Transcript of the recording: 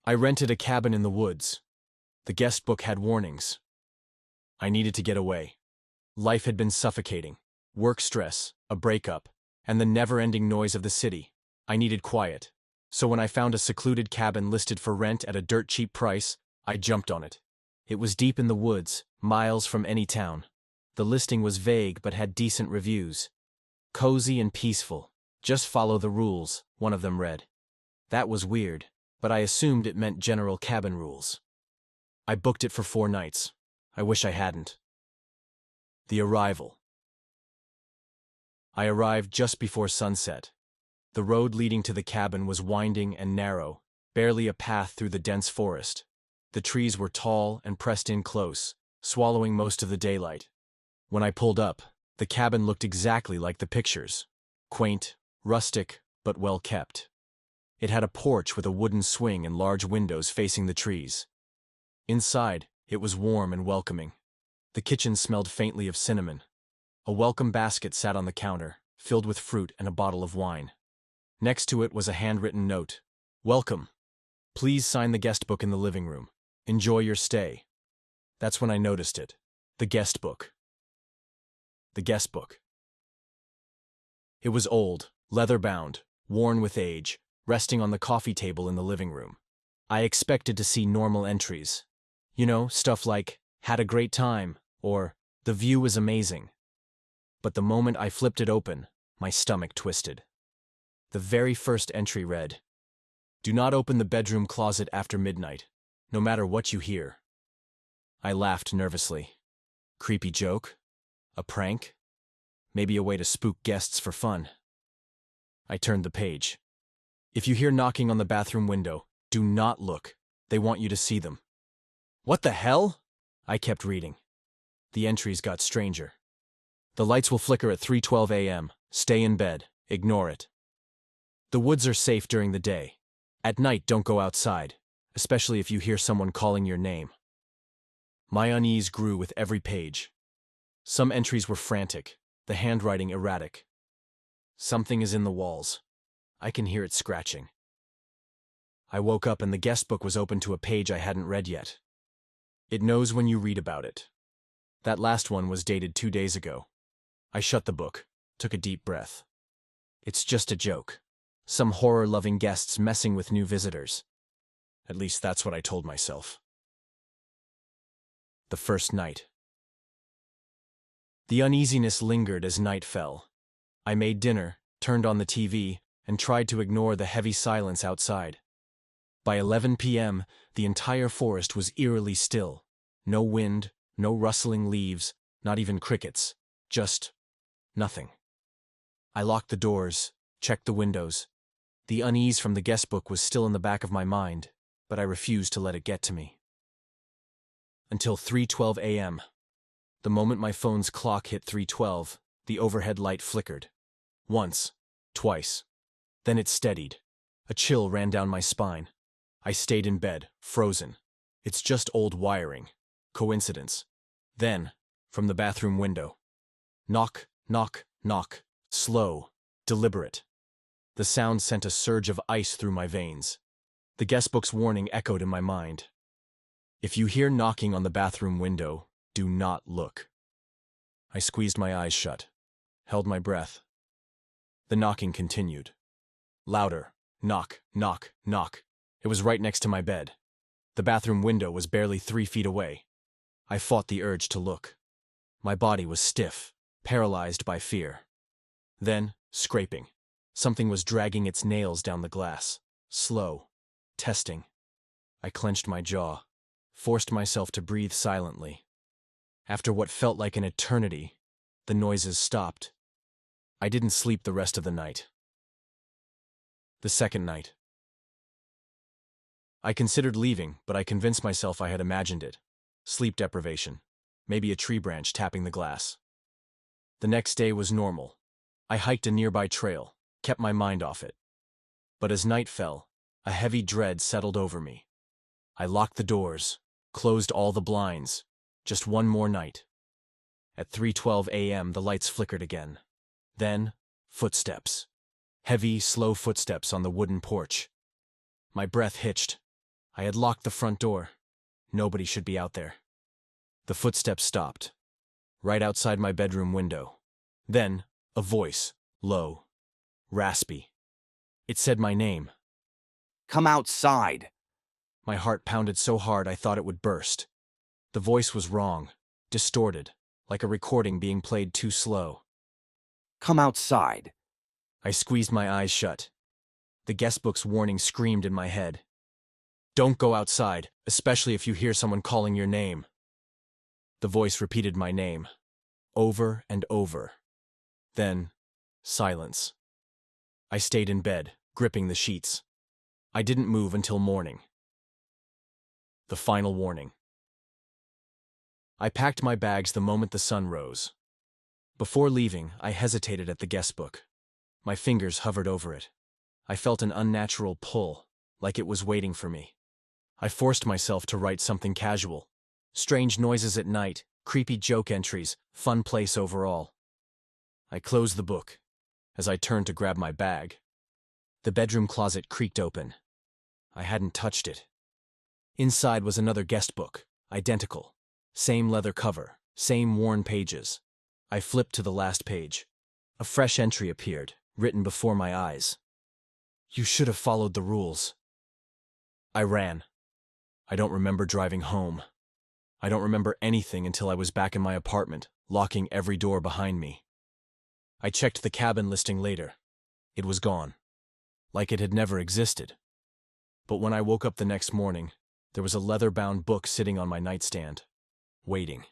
I rented a cabin in the woods. The guest book had warnings. I needed to get away. Life had been suffocating. Work stress, a breakup, and the never-ending noise of the city. I needed quiet. So when I found a secluded cabin listed for rent at a dirt-cheap price, I jumped on it. It was deep in the woods, miles from any town. The listing was vague but had decent reviews. Cozy and peaceful. Just follow the rules, one of them read. That was weird, but I assumed it meant general cabin rules. I booked it for 4 nights. I wish I hadn't. The arrival. I arrived just before sunset. The road leading to the cabin was winding and narrow, barely a path through the dense forest. The trees were tall and pressed in close, swallowing most of the daylight. When I pulled up, the cabin looked exactly like the pictures. Quaint, rustic, but well kept. It had a porch with a wooden swing and large windows facing the trees. Inside, it was warm and welcoming. The kitchen smelled faintly of cinnamon. A welcome basket sat on the counter, filled with fruit and a bottle of wine. Next to it was a handwritten note. Welcome. Please sign the guest book in the living room. Enjoy your stay. That's when I noticed it. The guest book. The guest book. It was old, leather-bound, worn with age, resting on the coffee table in the living room. I expected to see normal entries. You know, stuff like, had a great time, or, the view was amazing. But the moment I flipped it open, my stomach twisted. The very first entry read, "Do not open the bedroom closet after midnight, no matter what you hear." I laughed nervously. Creepy joke? A prank? Maybe a way to spook guests for fun. I turned the page. If you hear knocking on the bathroom window, do not look. They want you to see them. What the hell? I kept reading. The entries got stranger. The lights will flicker at 3:12 a.m. Stay in bed. Ignore it. The woods are safe during the day. At night, don't go outside, especially if you hear someone calling your name. My unease grew with every page. Some entries were frantic, the handwriting erratic. Something is in the walls. I can hear it scratching. I woke up and the guest book was open to a page I hadn't read yet. It knows when you read about it. That last one was dated 2 days ago. I shut the book, took a deep breath. It's just a joke. Some horror-loving guests messing with new visitors. At least that's what I told myself. The first night. The uneasiness lingered as night fell. I made dinner, turned on the TV, and tried to ignore the heavy silence outside. By 11 p.m., the entire forest was eerily still. No wind, no rustling leaves, not even crickets. Just nothing. I locked the doors, checked the windows. The unease from the guest book was still in the back of my mind, but I refused to let it get to me. Until 3:12 a.m. The moment my phone's clock hit 3:12, the overhead light flickered. Once, twice. Then it steadied. A chill ran down my spine. I stayed in bed, frozen. It's just old wiring. Coincidence. Then, from the bathroom window. Knock, knock, knock. Slow, deliberate. The sound sent a surge of ice through my veins. The guest book's warning echoed in my mind. If you hear knocking on the bathroom window, do not look. I squeezed my eyes shut, held my breath. The knocking continued. Louder. Knock, knock, knock. It was right next to my bed. The bathroom window was barely 3 feet away. I fought the urge to look. My body was stiff, paralyzed by fear. Then, scraping. Something was dragging its nails down the glass. Slow. Testing. I clenched my jaw, forced myself to breathe silently. After what felt like an eternity, the noises stopped. I didn't sleep the rest of the night. The second night. I considered leaving, but I convinced myself I had imagined it. Sleep deprivation. Maybe a tree branch tapping the glass. The next day was normal. I hiked a nearby trail, kept my mind off it. But as night fell, a heavy dread settled over me. I locked the doors, closed all the blinds. Just one more night. At 3:12 a.m., the lights flickered again. Then, footsteps. Heavy, slow footsteps on the wooden porch. My breath hitched. I had locked the front door. Nobody should be out there. The footsteps stopped, right outside my bedroom window. Then, a voice, low, raspy. It said my name. Come outside. My heart pounded so hard I thought it would burst. The voice was wrong, distorted, like a recording being played too slow. Come outside. I squeezed my eyes shut. The guestbook's warning screamed in my head. Don't go outside, especially if you hear someone calling your name. The voice repeated my name, over and over. Then, silence. I stayed in bed, gripping the sheets. I didn't move until morning. The final warning. I packed my bags the moment the sun rose. Before leaving, I hesitated at the guestbook. My fingers hovered over it. I felt an unnatural pull, like it was waiting for me. I forced myself to write something casual. Strange noises at night, creepy joke entries, fun place overall. I closed the book. As I turned to grab my bag, the bedroom closet creaked open. I hadn't touched it. Inside was another guestbook, identical. Same leather cover, same worn pages. I flipped to the last page. A fresh entry appeared, written before my eyes. You should have followed the rules. I ran. I don't remember driving home. I don't remember anything until I was back in my apartment, locking every door behind me. I checked the cabin listing later. It was gone. Like it had never existed. But when I woke up the next morning, there was a leather-bound book sitting on my nightstand, waiting.